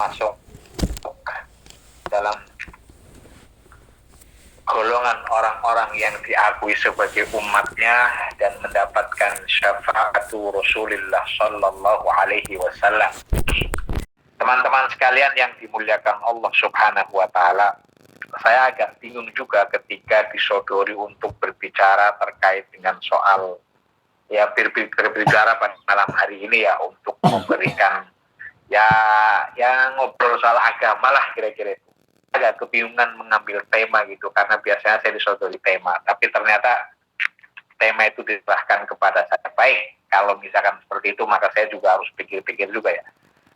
masuk dalam golongan orang-orang yang diakui sebagai umatnya dan mendapatkan syafaatu Rasulullah Sallallahu Alaihi Wasallam. Teman-teman sekalian yang dimuliakan Allah Subhanahu Wa Taala, saya agak bingung juga ketika disodori untuk berbicara terkait dengan soal berbicara pada malam hari ini ya, untuk memberikan ya ngobrol soal agama lah kira-kira itu. Agak kebingungan mengambil tema gitu, karena biasanya saya disodori tema, tapi ternyata tema itu diserahkan kepada saya. Baik, kalau misalkan seperti itu maka saya juga harus pikir-pikir juga ya,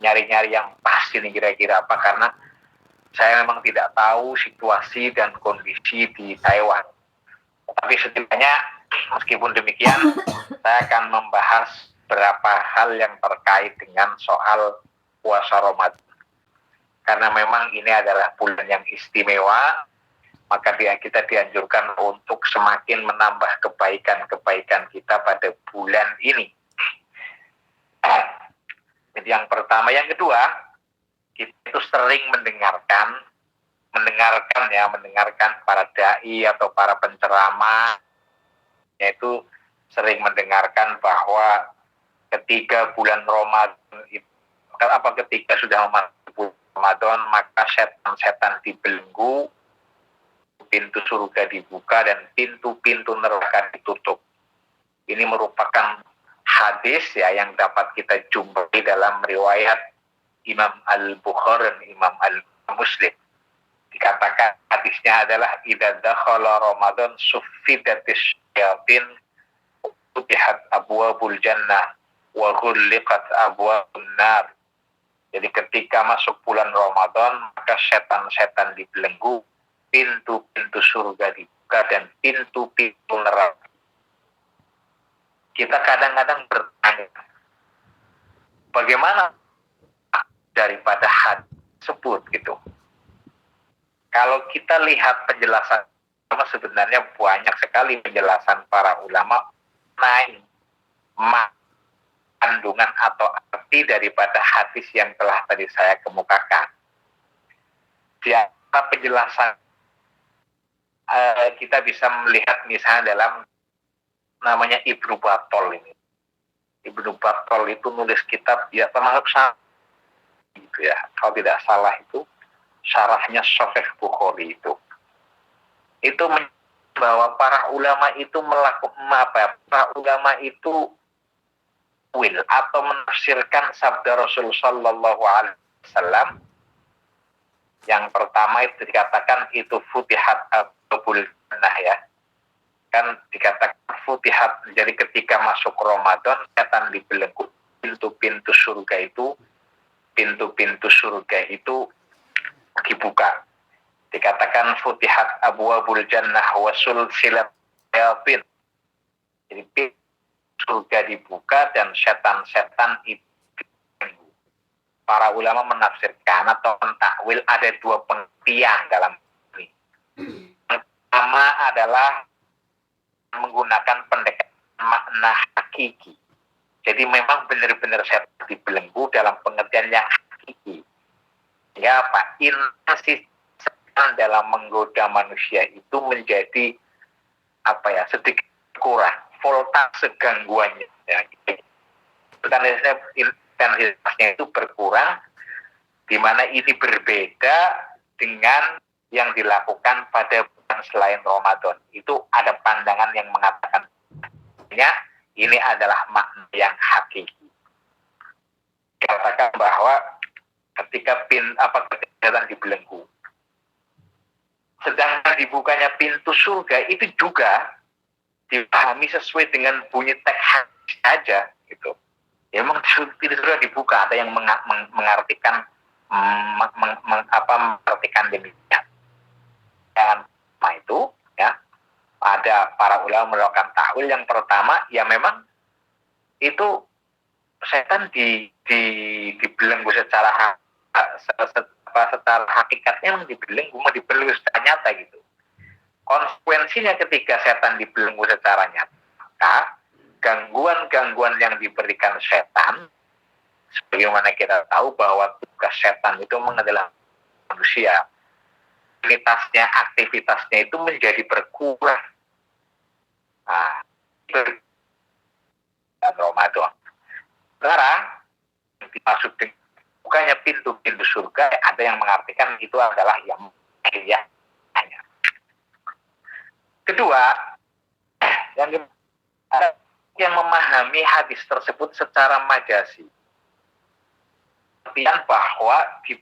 nyari-nyari yang pas ini kira-kira apa, karena saya memang tidak tahu situasi dan kondisi di Taiwan. Tapi setidaknya meskipun demikian, saya akan membahas beberapa hal yang terkait dengan soal puasa Ramadan. Karena memang ini adalah bulan yang istimewa, maka kita dianjurkan untuk semakin menambah kebaikan-kebaikan kita pada bulan ini. Jadi yang pertama. Yang kedua, kita itu sering mendengarkan para dai atau para penceramah, yaitu sering mendengarkan bahwa ketika bulan Ramadan itu, ketika sudah memasuki Ramadan, maka setan-setan dibelenggu, pintu surga dibuka, dan pintu-pintu neraka ditutup. Ini merupakan hadis ya yang dapat kita jumpai dalam riwayat Imam Al-Bukhari dan Imam Al-Muslim. Dikatakan hadisnya adalah idza dakhala Ramadan suffidatis syayatin futihat abwabul jannah wa ghulliqat abwabun nar. Jadi ketika masuk bulan Ramadan, maka setan-setan dibelenggu, pintu-pintu surga dibuka, dan pintu-pintu neraka. Kita kadang-kadang bertanya, bagaimana daripada hadis tersebut gitu. Kalau kita lihat penjelasan, sebenarnya banyak sekali penjelasan para ulama mengenai kandungan atau arti daripada hadis yang telah tadi saya kemukakan. Di antara penjelasan kita bisa melihat misalnya dalam namanya Ibnu Battal ini. Ibnu Battal itu nulis kitab ya termasuk gitu ya. Kalau tidak salah itu syarahnya Sahih Bukhari itu bahwa para ulama itu atau menafsirkan sabda Rasul Sallallahu Alaihi Wasallam. Yang pertama itu dikatakan itu futihat abwabul jannah ya, kan dikatakan futihat, jadi ketika masuk Ramadan setan dibelenggu, pintu-pintu surga itu dibuka. Dikatakan futihat abwabul jannah wa sulsilat syayatin, jadi surga dibuka dan setan-setan itu. Para ulama menafsirkan atau mentakwil ada dua pengertian dalam ini. Pertama adalah menggunakan pendekatan makna hakiki. Jadi memang benar-benar setan dibelenggu dalam pengertian yang hakiki. Ya Pak, intensif setan dalam menggoda manusia itu menjadi sedikit kurang, voltase gangguannya ya. Intensitasnya itu berkurang, di mana ini berbeda dengan yang dilakukan pada bulan selain Ramadan. Itu ada pandangan yang mengatakan ini adalah makna yang hakiki. Katakan bahwa ketika setan dibelenggu, sedangkan dibukanya pintu surga itu juga dipahami sesuai dengan bunyi teks hadis saja gitu. Ya memang pintu surga dibuka, ada yang mengartikan mengartikan demikian. Jangan itu ya, ada para ulama melakukan takwil. Yang pertama ya memang itu setan dibelenggu secara hakikatnya memang dibelenggu secara nyata gitu. Konsekuensinya ketika setan dibelenggu secara nyata, maka gangguan-gangguan yang diberikan setan Sebagaimana kita tahu bahwa tugas setan itu mengendarai manusia, aktivitasnya itu menjadi berkurang. Nah, itu Ramadan. Sekarang dimaksud dengan bukannya pintu-pintu surga, ada yang mengartikan itu adalah yang ya. Kedua, yang memahami hadis tersebut secara majazi. Artinya bahwa di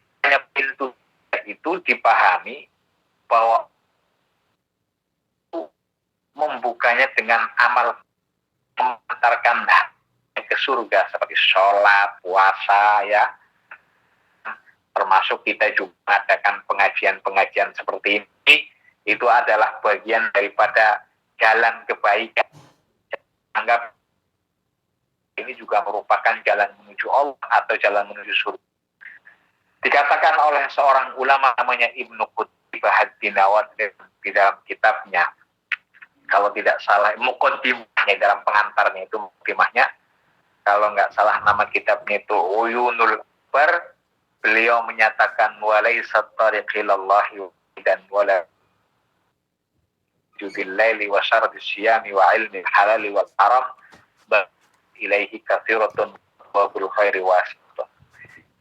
pintu itu dipahami bahwa membukanya dengan amal mengantarkan ke surga seperti sholat, puasa, ya. Termasuk kita juga mengadakan pengajian-pengajian seperti ini, itu adalah bagian daripada jalan kebaikan. Anggap ini juga merupakan jalan menuju Allah atau jalan menuju surga. Dikatakan oleh seorang ulama namanya Ibnu Qutbah ad-Dinawat di dalam kitabnya, kalau tidak salah, muqaddimahnya dalam pengantarnya itu muqaddimahnya, kalau nggak salah nama kitabnya itu Uyunul Bar, beliau menyatakan walaysa tariqilallahi dan wala judil laili wa syardi syiyami wa ilmi halali wal haram ilaihi kathiratun wa bil khairi wasitun.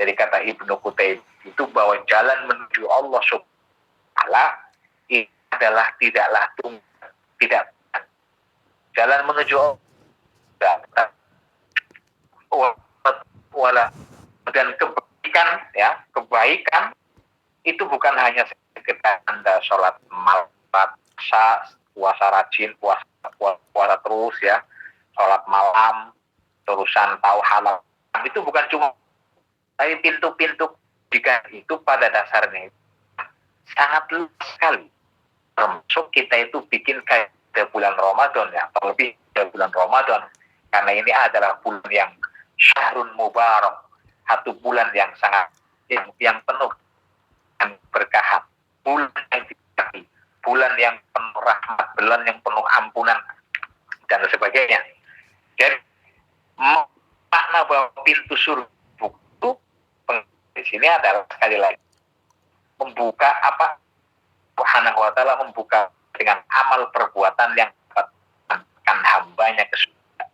Jadi kata Ibnu Qutaibah itu bahwa jalan menuju Allah subhanahu wa ta'ala ini adalah tidaklah tunggal, tidak. Jalan menuju Allah wala dan kebaikan, ya, kebaikan itu bukan hanya sekedar Anda sholat malam, puasa rajin, puasa terus, ya, sholat malam, terusan tahu halal, itu bukan cuma, tapi pintu-pintu jika itu pada dasarnya itu sangat luas sekali. Termasuk kita itu bikin kayak bulan Ramadan, ya, atau lebih dari bulan Ramadan, karena ini adalah bulan yang syahrun mubarak, satu bulan yang sangat yang penuh dengan berkah, bulan yang diberkati, bulan yang penuh rahmat, bulan yang penuh ampunan dan sebagainya. Jadi makna bahwa pintu surga itu di sini adalah sekali lagi membuka apa Subhanahu wa ta'ala membuka dengan amal perbuatan yang akan hambanya ke surga.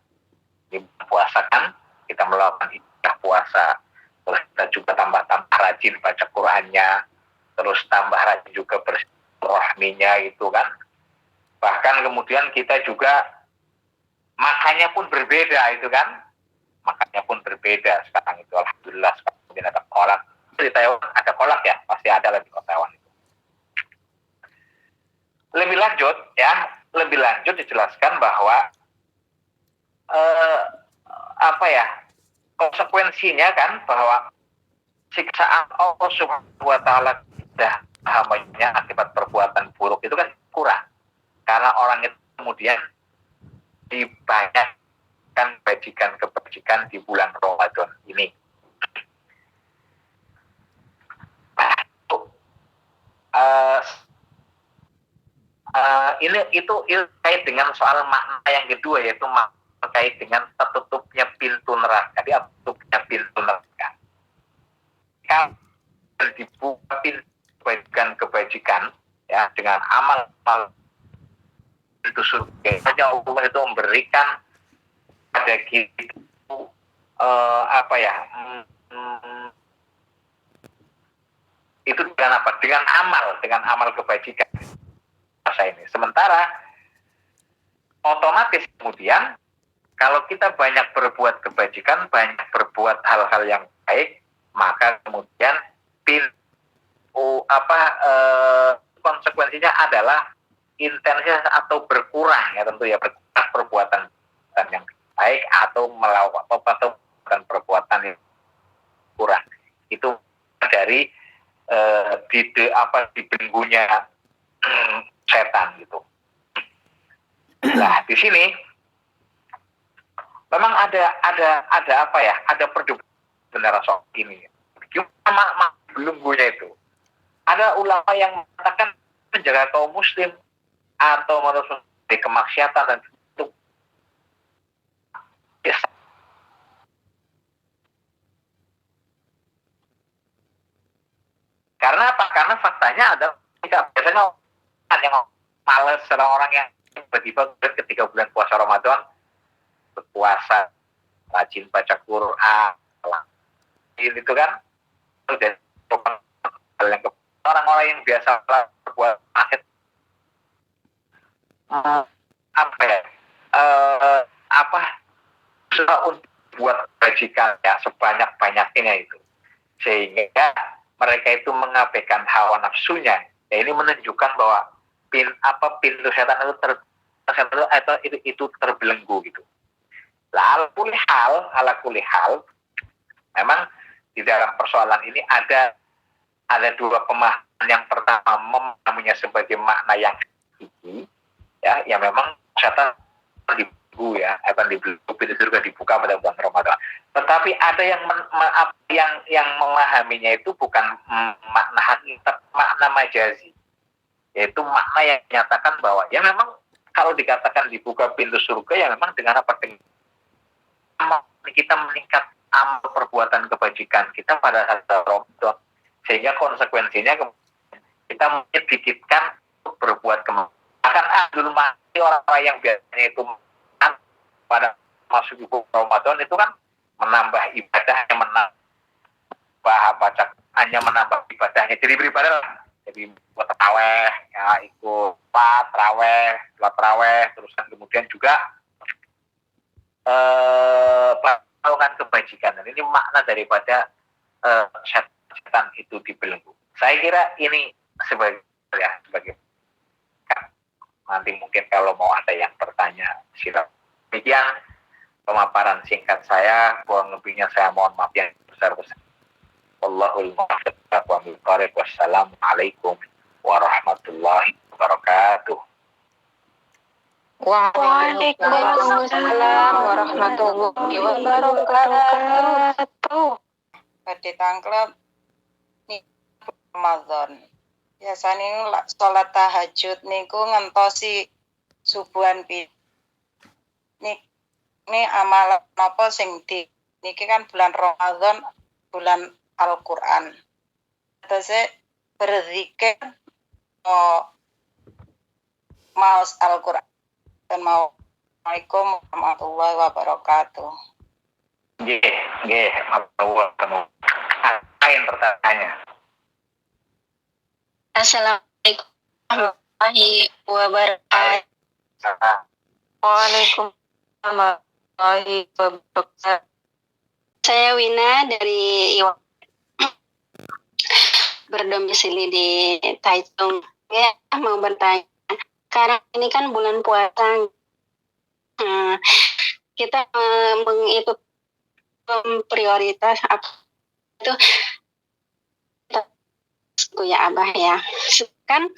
Dipuasakan, kita melakukan ibadah puasa, terus kita juga tambah rajin baca Qur'annya, terus tambah rajin juga bersilaturahminya itu kan. Bahkan kemudian kita juga makannya pun berbeda itu kan. Makannya pun berbeda sekarang itu, alhamdulillah. Sekarang ada kolak di Taiwan, ada kolak, ya, pasti ada lagi di Taiwan itu. Lebih lanjut dijelaskan bahwa konsekuensinya kan bahwa siksaan Allah Subhanahu wa ta'ala sudah hambanya akibat perbuatan buruk itu kan kurang, karena orang itu kemudian dibanyakkan kebajikan di bulan Ramadan ini. Itu terkait dengan soal makna yang kedua, yaitu terkait dengan tertutupnya pintu neraka. Jadi tertutupnya pintu neraka. Kalau dibuka pintu kebajikan, ya, dengan amal itu surga, hanya Allah itu memberikan pada kita itu dengan apa? Dengan amal kebajikan. Ini. Sementara otomatis kemudian kalau kita banyak berbuat kebajikan, banyak berbuat hal-hal yang baik, maka kemudian konsekuensinya adalah intensitas atau berkurang, ya, tentu, ya, berkurang perbuatan yang baik atau melakukan perbuatan yang kurang. Itu dari di belenggunya setan gitu. Nah, di sini memang ada perdebatan soal ini. Gimana belenggunya itu? Ada ulama yang mengatakan menjaga kaum muslim atau merusak di kemaksiatan dan itu Kenapa? Karena faktanya ada biasanya orang yang males, orang yang tiba-tiba ketika bulan puasa Ramadan berpuasa, rajin baca Quran, itu kan udah orang-orang yang biasa berbuat apa ya untuk buat kebajikan ya sebanyak-banyaknya itu, sehingga mereka itu mengabaikan hawa nafsunya. Ya, ini menunjukkan bahwa pintu setan itu terbelenggu gitu. Ala kulli hal memang di dalam persoalan ini ada dua pemahaman. Yang pertama memahaminya sebagai makna yang hakiki, ya memang setan dibelenggu ya, akan dibelenggu, pintu surga dibuka pada bulan Ramadan. Tetapi ada yang memahaminya itu bukan makna hakikat, makna majazi, yaitu makna yang menyatakan bahwa ya memang kalau dikatakan dibuka pintu surga ya memang dengan apa, dengan kita meningkat amal perbuatan kebajikan kita pada saat Ramadan, sehingga konsekuensinya kita menyedikitkan untuk berbuat kemaksiatan. Akan Abdul Mahdi, orang-orang yang biasanya itu pada masuk Ramadan itu kan menambah ibadahnya, menambah bacaannya, menambah ibadahnya, jadi beribadah, jadi buat taraweh ya, ikut taraweh, terus kemudian juga melakukan kebajikan. Dan ini makna daripada setan itu dibelenggu. Saya kira ini sebagai nanti mungkin kalau mau ada yang bertanya silakan. Demikian pemaparan singkat saya, kurang lebihnya saya mohon maaf yang besar-besar. Wallahul muwaffiq wa biqarib. Wassalamualaikum warahmatullahi wabarakatuh. Waalaikumsalam warahmatullahi wabarakatuh. Pada tanggal nih Ramadan biasanya sholat tahajud niku ngentosi subuhan ini amalan apa sing di niki kan bulan Ramadan, bulan Al-Qur'an. Terus berzikir mau Al-Qur'an dan mau Assalamualaikum warahmatullahi wabarakatuh. Nggih, matur. Apa yang pertanyaannya? Assalamualaikum warahmatullahi wabarakatuh. Waalaikumsalam warahmatullahi wabarakatuh. Saya Wina dari Iwan, berdomisili di Taichung. Ya, mau bertanya. Sekarang ini kan bulan puasa. Kita mengikut prioritas apa itu ya Abah ya. Kan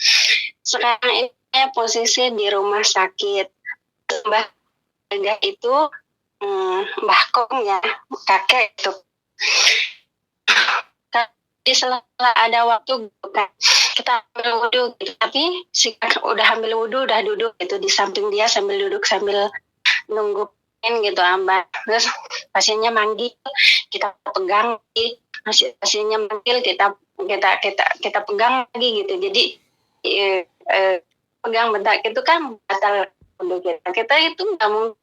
sekarang ini posisi di rumah sakit. Mbah itu Mbah Kong ya, kakek itu. Di sela ada waktu bukan kita ambil wudhu gitu. Tapi udah ambil wudhu, udah duduk gitu di samping dia sambil duduk sambil nunggu gitu Abah. Terus pasiennya manggil, kita pegang, pasiennya manggil, kita pegang lagi gitu. Jadi pegang bentak itu kan batal wudhu kita itu nggak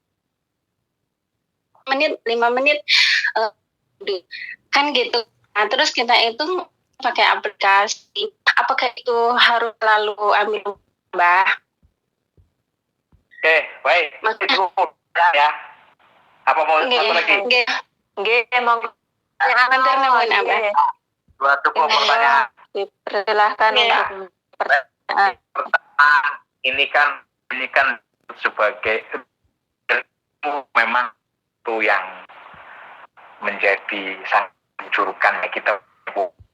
mungkin 5 menit kan gitu. Nah, terus kita itu pakai aplikasi. Apakah itu harus lalu ambil Mbah? Oke, baik. Itu ya. Apa mau satu lagi? Nggih, mau nanti nemuin Abah. Suatu pertanyaan. Dipersilahkan untuk pertanyaan. Ini kan sebagai memang itu yang menjadi sangat menjurukan ya, kita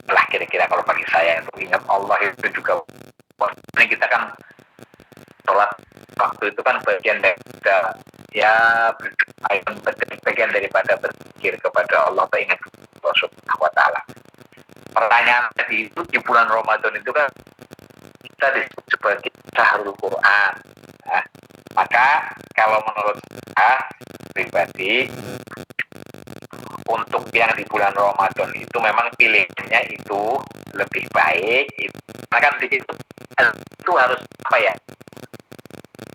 lah kira-kira kalau bagi saya itu ingat Allah itu juga. Ini kita kan sholat waktu itu kan bagian dari bagian daripada berzikir kepada Allah, ingat Allah Subhanahu wa taala. Pertanyaan tadi itu di bulan Ramadan itu kan kita disebut sebagai Syahrul Quran. Nah, maka kalau menurut saya pribadi untuk yang di bulan Ramadan itu memang pilihannya itu lebih baik itu, karena kan di situ itu harus apa ya,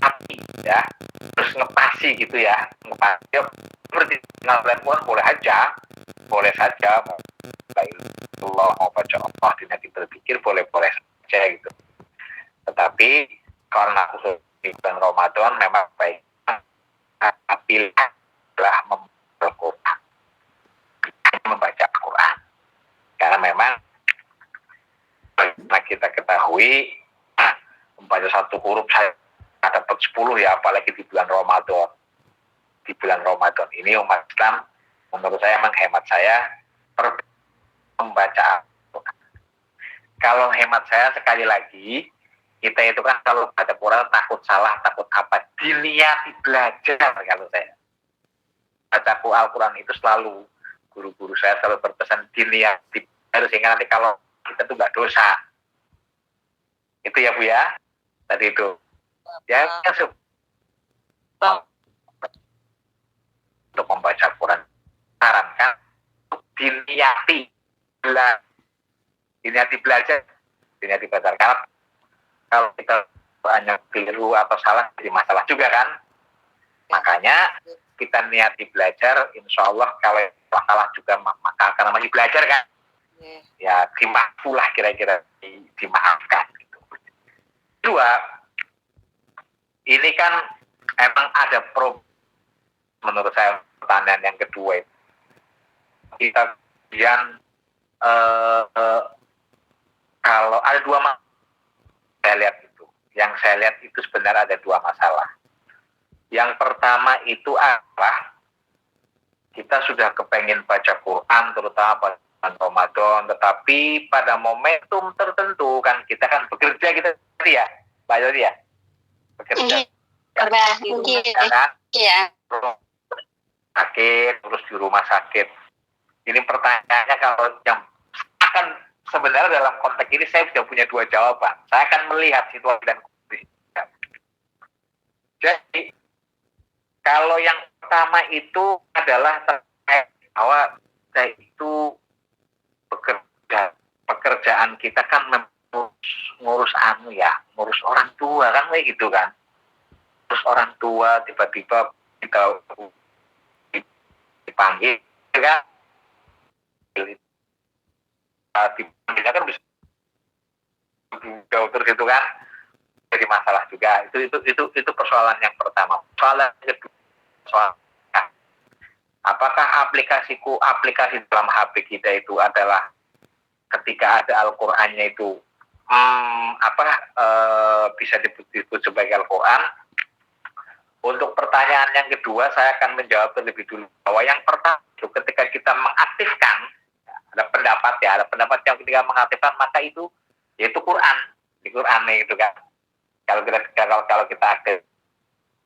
api ya, terus ngepasi gitu ya, ngepasi ya, seperti ngalir pun boleh saja mau Allah mau baca Allah dengan berpikir boleh saja gitu, tetapi karena khusus di bulan Ramadan memang baik pilihan adalah membaca Al-Quran, karena memang karena kita ketahui membaca satu huruf saya dapat 10 ya, apalagi di bulan Ramadan. Di bulan Ramadan ini umat Islam menurut saya, menghemat saya, membaca Al-Quran. Kalau hemat saya sekali lagi, kita itu kan kalau baca Quran takut salah, takut apa, diniati belajar. Kalau saya baca Al-Quran itu selalu, guru-guru saya selalu berpesan diniati belajar, sehingga nanti kalau kita tuh nggak dosa. Itu ya Bu ya, tadi itu ya untuk membaca Quran sarankan diniati belajar, diniati belajar. Karena kalau kita hanya keliru atau salah jadi masalah juga kan. Makanya kita niati belajar, insya Allah kalau salah juga maka karena masih belajar kan, ya dimakfulah, kira-kira dimaafkan gitu. Dua, ini kan emang ada menurut saya pertanyaan yang kedua itu, kita kemudian kalau ada dua masalah saya lihat itu, yang saya lihat itu sebenarnya ada dua masalah. Yang pertama itu adalah kita sudah kepengen baca Quran terutama pada bulan Ramadan, tetapi pada momentum tertentu kan kita kan bekerja, kita ya Mbak Yodi ya, bekerja kan, sakit terus di rumah sakit. Ini pertanyaannya, kalau yang akan sebenarnya dalam konteks ini saya sudah punya dua jawaban. Saya akan melihat situasi dan kondisi. Jadi kalau yang pertama itu adalah terkait bahwa saya itu pekerjaan kita kan ngurus ngurus orang tua kan, kayak gitu kan. Terus orang tua tiba-tiba kita dipanggil kan, dipanggilnya kan bisa jauh terus itu kan, jadi masalah juga. Itu persoalan yang pertama. Persoalan kedua, apakah aplikasi dalam HP kita itu adalah ketika ada Al-Qur'annya itu bisa disebut sebagai Al-Qur'an. Untuk pertanyaan yang kedua saya akan menjawab terlebih dulu bahwa yang pertama itu ketika kita mengaktifkan, ada pendapat yang ketika mengaktifkan maka itu yaitu Quran, di Quran itu kan. Kalau kita aktif.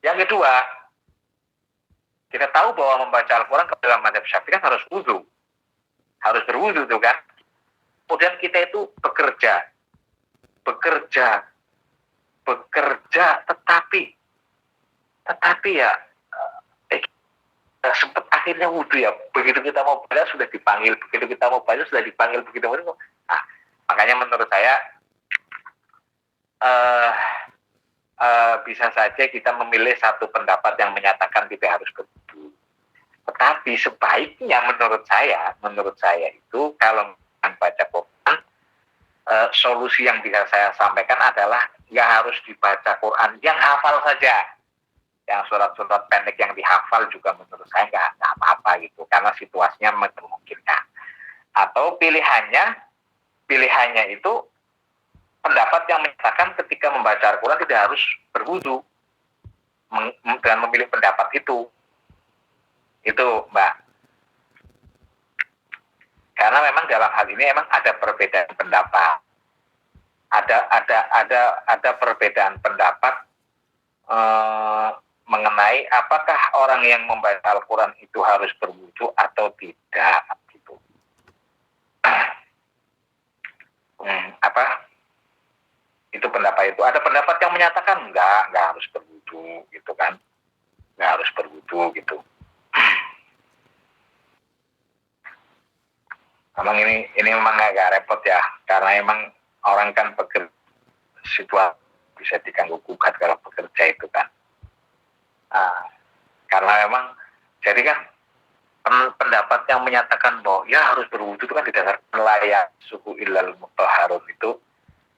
Yang kedua, kita tahu bahwa membaca Al-Quran dalam mazhab Syafi'i kan harus wudu, harus berwudu tuh kan. Kemudian kita itu bekerja, tetapi ya sempat akhirnya wudu ya. Begitu kita mau baca sudah dipanggil, Nah, makanya menurut saya bisa saja kita memilih satu pendapat yang menyatakan tidak harus berwudu. Tetapi sebaiknya menurut saya itu kalau baca Quran, solusi yang bisa saya sampaikan adalah nggak harus dibaca Quran yang hafal saja. Yang surat-surat pendek yang dihafal juga menurut saya nggak apa-apa gitu, karena situasinya memungkinkan. Atau pilihannya itu pendapat yang menyatakan ketika membaca Al-Quran tidak harus berwudu, dan memilih pendapat itu Mbak. Karena memang dalam hal ini memang ada perbedaan pendapat, ada perbedaan pendapat mengenai apakah orang yang membaca Al-Quran itu harus berwudu atau tidak gitu. Itu pendapat itu. Ada pendapat yang menyatakan enggak harus berwudu gitu kan. Enggak harus berwudu gitu. Memang ini memang agak repot ya, karena emang orang kan bekerja situasi bisa diganggu gugat kalau bekerja itu kan. Karena memang jadi kan pendapat yang menyatakan bahwa ya harus berwudu itu kan didasarkan layak suku ilal mutahharun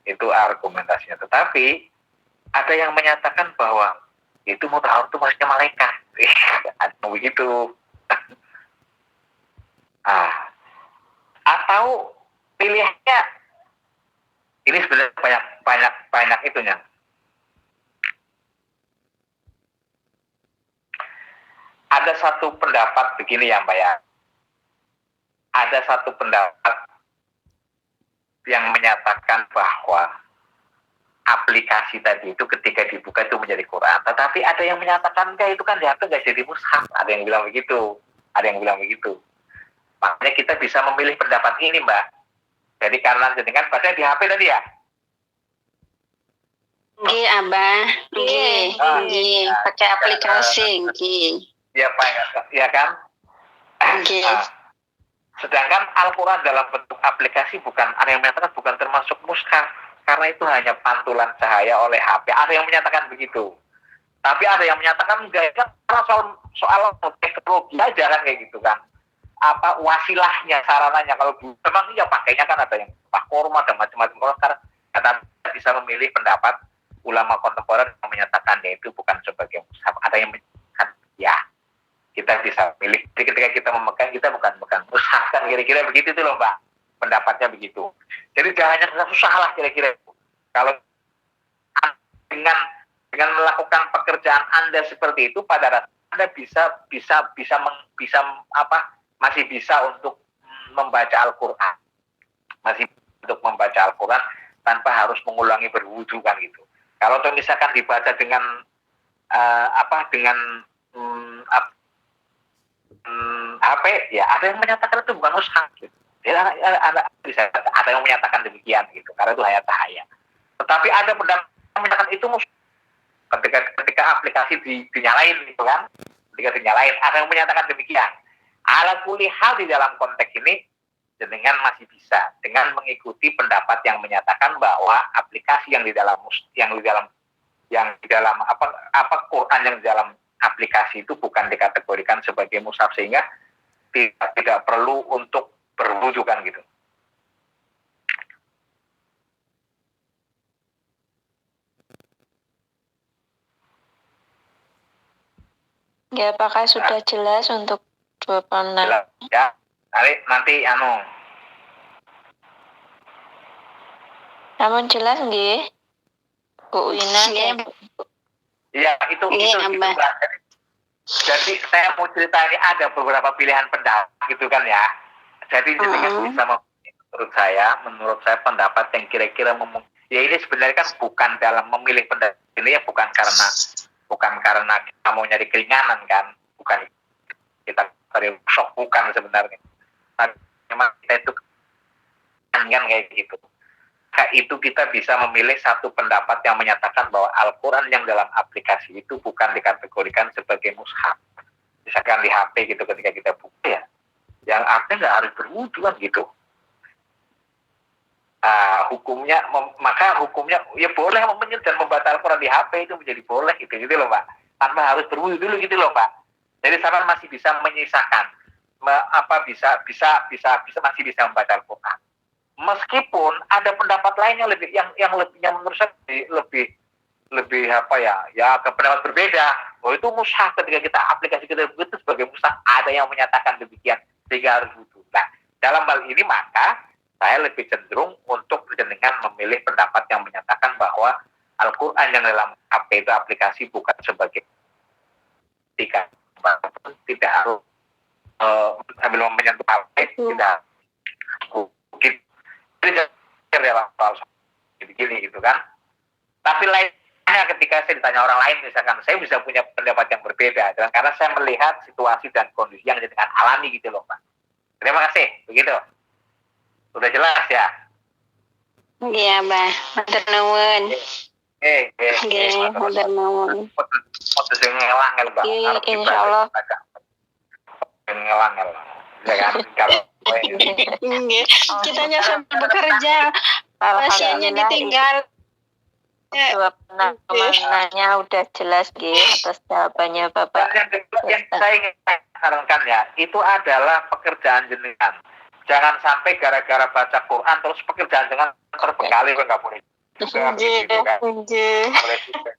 itu argumentasinya. Tetapi ada yang menyatakan bahwa itu mutahharun itu maksudnya malaikat. Ada begitu. Atau pilihannya ini sebenarnya banyak itunya. Ada satu pendapat begini ya Mbak ya. Ada satu pendapat yang menyatakan bahwa aplikasi tadi itu ketika dibuka itu menjadi Quran. Tetapi ada yang menyatakan enggak, itu kan di HP enggak jadi mushaf. Ada yang bilang begitu. Makanya kita bisa memilih pendapat ini Mbak. Jadi karena jenengan baca di HP tadi ya. Nggih, Abah. Nggih. Pakai aplikasi, nggih. Ya Pak, ya kan? Nggih. Sedangkan Al-Quran dalam bentuk aplikasi ada yang menyatakan bukan termasuk mushaf karena itu hanya pantulan cahaya oleh HP. Ada yang menyatakan begitu. Tapi ada yang menyatakan enggak, kan karena soal teknologi aja kan kayak gitu kan. Apa wasilahnya, sarananya, kalau memang iya pakainya kan ada yang korma dan macam-macam. Karena kita bisa memilih pendapat ulama kontemporer yang menyatakan itu bukan sebagai mushaf. Ada yang menyatakan ya, kita bisa milih. Jadi ketika kita memegang, kita bukan mushaf kan, kira-kira begitu tuh loh Mbak, pendapatnya begitu. Jadi jangan susah lah kira-kira. Kalau dengan melakukan pekerjaan Anda seperti itu, pada rasanya Anda masih bisa untuk membaca Al-Quran, tanpa harus mengulangi berwudu kan gitu. Kalau misalkan dibaca dengan HP, ya ada yang menyatakan itu bukan mushaf. Gitu. Ya, ada yang menyatakan demikian gitu, karena itu hanya cahaya. Tetapi ada pendapat yang menyatakan itu mushaf. Ketika aplikasi dinyalain gitu kan, ada yang menyatakan demikian. Ala kulli hal di dalam konteks ini dengan masih bisa dengan mengikuti pendapat yang menyatakan bahwa aplikasi yang di dalam Quran yang di dalam aplikasi itu bukan dikategorikan sebagai mushaf, sehingga tidak perlu untuk berwudu kan gitu. Ya, apakah sudah jelas untuk jawaban? Jelas, ya. Nanti Namun jelas nggih, Bu Wina. Iya, itu gitu Mbak. Jadi saya mau cerita ini ada beberapa pilihan pendapat gitu kan ya. Jadi bisa menurut saya pendapat yang kira-kira ya ini sebenarnya kan bukan dalam memilih pendapat ini ya, bukan karena kita mau nyari keringanan kan, bukan kita cari shock, bukan sebenarnya. Memang kita itu kan kayak gitu. Itu kita bisa memilih satu pendapat yang menyatakan bahwa Al-Quran yang dalam aplikasi itu bukan dikategorikan sebagai mushaf. Misalkan di HP gitu, ketika kita buka ya, yang artinya nggak harus berwudu kan gitu. Maka hukumnya ya boleh dan membaca Al-Quran di HP itu menjadi boleh gitu loh Pak, tanpa harus berwudu dulu gitu loh Pak. Jadi saya masih bisa menyisakan masih bisa membaca Al-Quran. Meskipun ada pendapat lainnya yang menurut saya lebih ke pendapat berbeda. Itu mushaf, ketika kita aplikasi kita begitu sebagai mushaf, ada yang menyatakan demikian sehingga harus wudu. Nah, dalam hal ini maka saya lebih cenderung untuk dengan memilih pendapat yang menyatakan bahwa Al-Quran yang dalam HP itu aplikasi bukan sebagai tidak harus sambil menyentuh HP, tidak begini gitu kan. Tapi lainnya ketika saya ditanya orang lain, misalkan saya bisa punya pendapat yang berbeda, dan karena saya melihat situasi dan kondisi yang dengan alami gitu loh Pak. Terima kasih, begitu. Sudah jelas ya? Iya Mbak, matur nuwun. Matur nuwun. Foto sing ngelang Mbak. Insyaallah. Ngelang ya kan, kalau Nggih, kitanya sambil bekerja, pasiennya Alhamdulillah, ditinggal. jawabannya udah jelas nggih atas jawabannya Bapak. Dan yang kedua yang saya ingin sarankan ya, itu adalah pekerjaan jenengan. Jangan sampai gara-gara baca Quran terus pekerjaan jenengan terbengkalai, nggak boleh juga begitu kan. Boleh juga.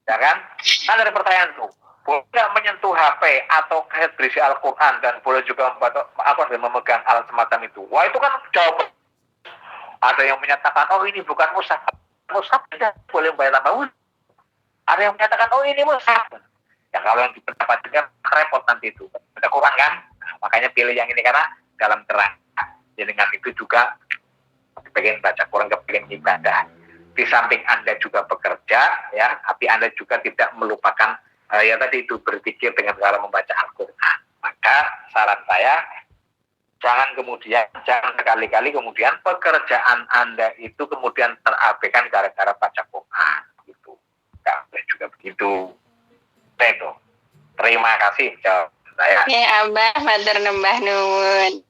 Ya kan? Kan ada pertanyaan tuh, boleh nggak menyentuh HP atau kaset berisi Al-Quran dan boleh juga memegang alat semacam itu. Wah itu kan jauh. Ada yang menyatakan, oh ini bukan mushaf. Mushaf tidak boleh membayar tambah. Ada yang menyatakan, oh ini mushaf. Ya kalau yang dipendapat juga repot nanti itu. Ada Quran kan? Nah, makanya pilih yang ini karena dalam terang. Jadi dengan itu juga pengen baca Quran, pengen ibadah. Di samping Anda juga bekerja, ya, tapi Anda juga tidak melupakan ya tadi itu berpikir dengan cara membaca Al-Quran. Maka saran saya, jangan sekali-kali kemudian pekerjaan Anda itu kemudian terabaikan gara-gara baca Quran. Gitu. Nggak boleh juga begitu. Itu. Terima kasih jawab saya. Ya Abah, matur nembah nuwun.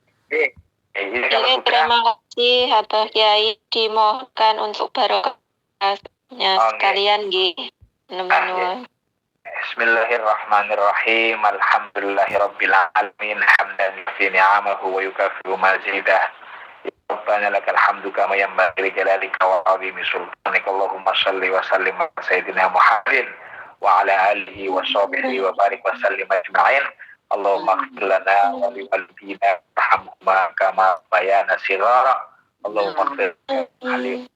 Ini Oke, terima kasih atas Kiai, dimohonkan untuk barokahnya sekalian nggih. Nuwun. Bismillahirrahmanirrahim. Alhamdulillahirabbil alamin. Hamdan fi ni'amahu wa yukafiru mazidah. Rabbana lakal hamdu kama yanbaghi li jalalika wa 'azimi sultanika. Allahumma shalli wa sallim ala sayyidina Muhammadin wa ala alihi wa sahbihi wa barik wa sallim ajma'in. Allahumma ighfir lana wa li walidina warhamhuma kama bayana sighara. Allahumma ighfir li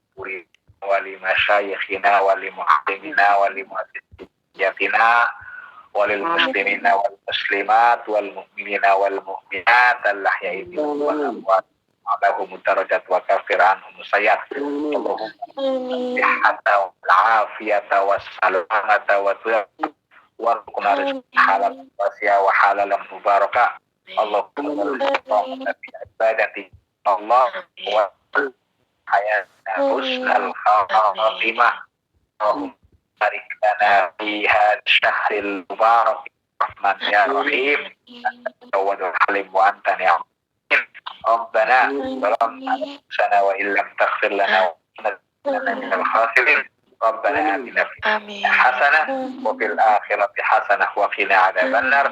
wa li masyayikhina wa li muallimina wa li muassisiyatina wa lil muslimina wal muslimat wal mu'minina wal mu'minat al-ahya'i minhum wal amwat lahum darajat wa kafir anhum sayyi'at. Allahumma sihhata wal afiyata was salamata wa warzuqna rizqan halal wasi'a wa halalan mubaraka. Allahumma barikna fi ibadati Allah wa hayatna husnal khatimah. Allahumma barik lana fi hadzal syahril mubarak rahman ya rahim tawadul halim wa anta ni'am. Rabbana zalamna anfusana wa illam taghfir lana wa lana minal khasirin. ربنا آتنا في الدنيا حسنة وفي الآخرة حسنة وقنا عذاب النار.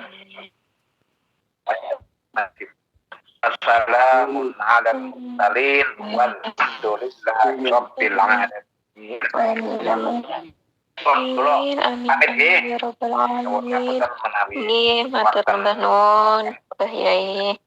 السلام على المرسلين والحمد لله رب العالمين. Amin ya rabbal alamin. Nggih, matur nuwun Mbah Yai.